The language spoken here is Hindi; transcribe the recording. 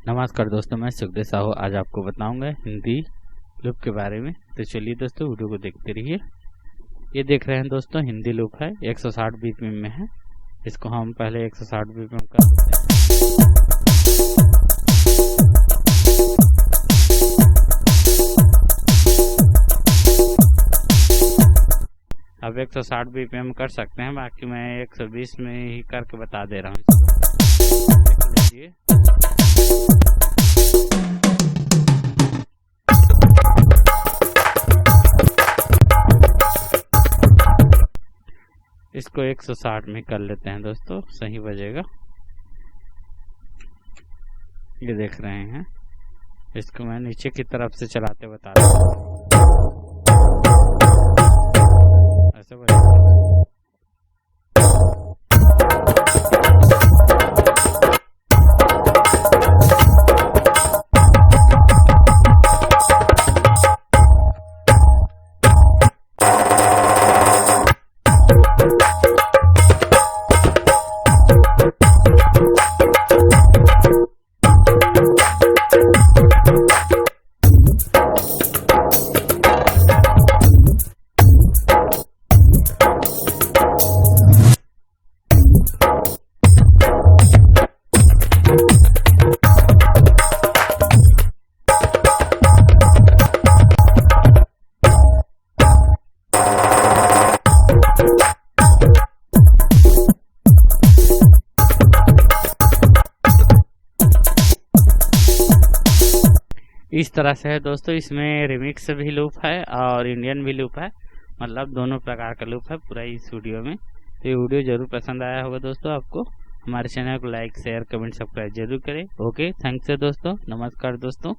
नमस्कार दोस्तों, मैं सुखदेव साहू आज आपको बताऊंगा हिंदी लूप के बारे में। तो चलिए दोस्तों वीडियो को देखते रहिए। ये देख रहे हैं दोस्तों, हिंदी लूप है, 160 बीपीएम में है। इसको हम पहले 160 बीपीएम कर देते हैं। अब 160 बीपीएम कर सकते हैं, बाकी मैं 120 में ही करके बता दे रहा हूँ। देख लीजिए। इसको 160 में कर लेते हैं दोस्तों, सही बजेगा। ये देख रहे हैं, इसको मैं नीचे की तरफ से चलाते बता रहा हूँ। ऐसे बजेगा। इस तरह से है दोस्तों। इसमें रिमिक्स भी लूप है और इंडियन भी लूप है, मतलब दोनों प्रकार का लूप है पूरा इस वीडियो में। तो ये वीडियो जरूर पसंद आया होगा दोस्तों आपको। हमारे चैनल को लाइक शेयर कमेंट सब्सक्राइब जरूर करें। ओके, थैंक्स दोस्तों, नमस्कार दोस्तों।